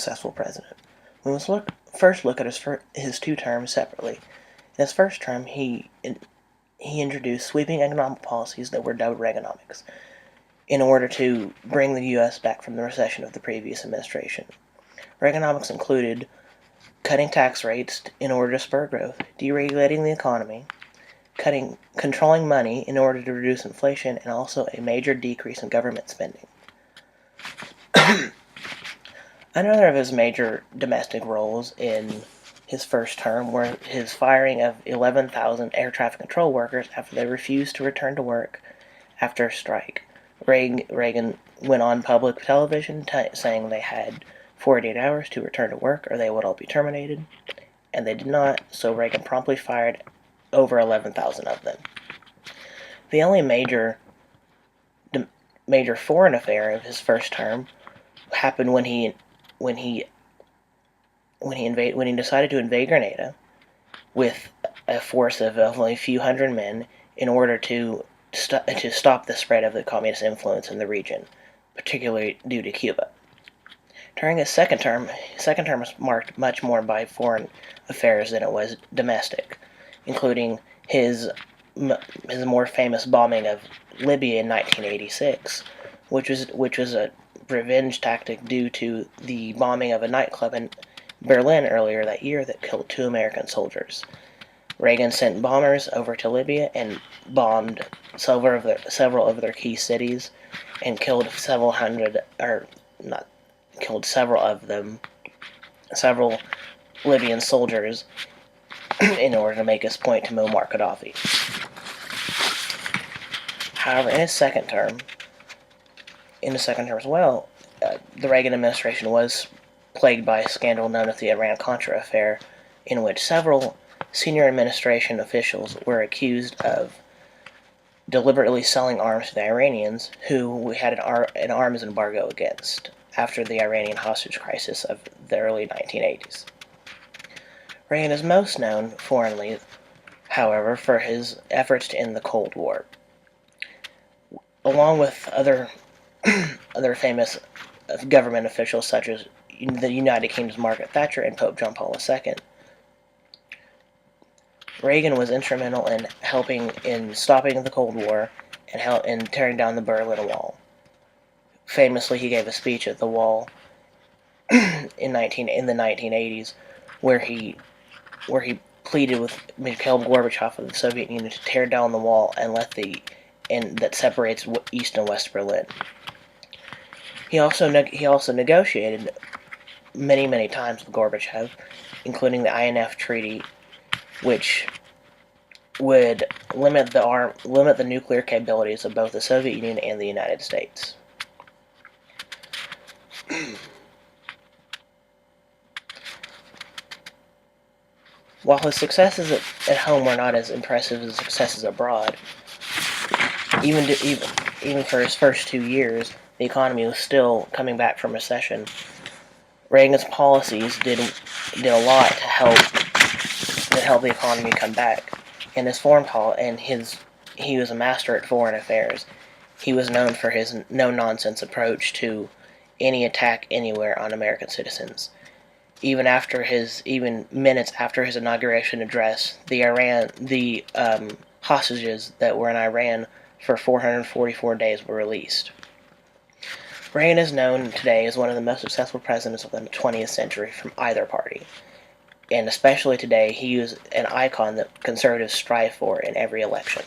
successful president. We must first look at his two terms separately. In his first term, he introduced sweeping economic policies that were dubbed Reaganomics in order to bring the U.S. back from the recession of the previous administration. Reaganomics included cutting tax rates in order to spur growth, deregulating the economy, controlling money in order to reduce inflation, and also a major decrease in government spending. Another of his major domestic roles in his first term were his firing of 11,000 air traffic control workers after they refused to return to work after a strike. Reagan went on public television saying they had 48 hours to return to work or they would all be terminated, and they did not, so Reagan promptly fired over 11,000 of them. The only major foreign affair of his first term happened when he decided to invade Grenada with a force of only a few hundred men in order to stop the spread of the communist influence in the region, particularly due to Cuba. During his second term was marked much more by foreign affairs than it was domestic, including his more famous bombing of Libya in 1986, which was a revenge tactic due to the bombing of a nightclub in Berlin earlier that year that killed 2 American soldiers. Reagan sent bombers over to Libya and bombed several of their key cities and killed several Libyan soldiers in order to make his point to Muammar Gaddafi. However, in his second term as well, the Reagan administration was plagued by a scandal known as the Iran-Contra affair, in which several senior administration officials were accused of deliberately selling arms to the Iranians, who we had an arms embargo against after the Iranian hostage crisis of the early 1980s. Reagan is most known foreignly, however, for his efforts to end the Cold War. Along with other famous government officials such as the United Kingdom's Margaret Thatcher and Pope John Paul II, Reagan was instrumental in helping in stopping the Cold War and in tearing down the Berlin Wall. Famously, he gave a speech at the Wall in the 1980s, where he pleaded with Mikhail Gorbachev of the Soviet Union to tear down the wall and that separates East and West Berlin. He also negotiated many times with Gorbachev, including the INF Treaty, which would limit the nuclear capabilities of both the Soviet Union and the United States. While his successes at home were not as impressive as his successes abroad, even for his first 2 years, the economy was still coming back from recession. Reagan's policies did a lot to help the economy come back. And he was a master at foreign affairs. He was known for his no-nonsense approach to any attack anywhere on American citizens. Even minutes after his inauguration address, the hostages that were in Iran for 444 days were released. Reagan is known today as one of the most successful presidents of the 20th century from either party. And especially today, he is an icon that conservatives strive for in every election.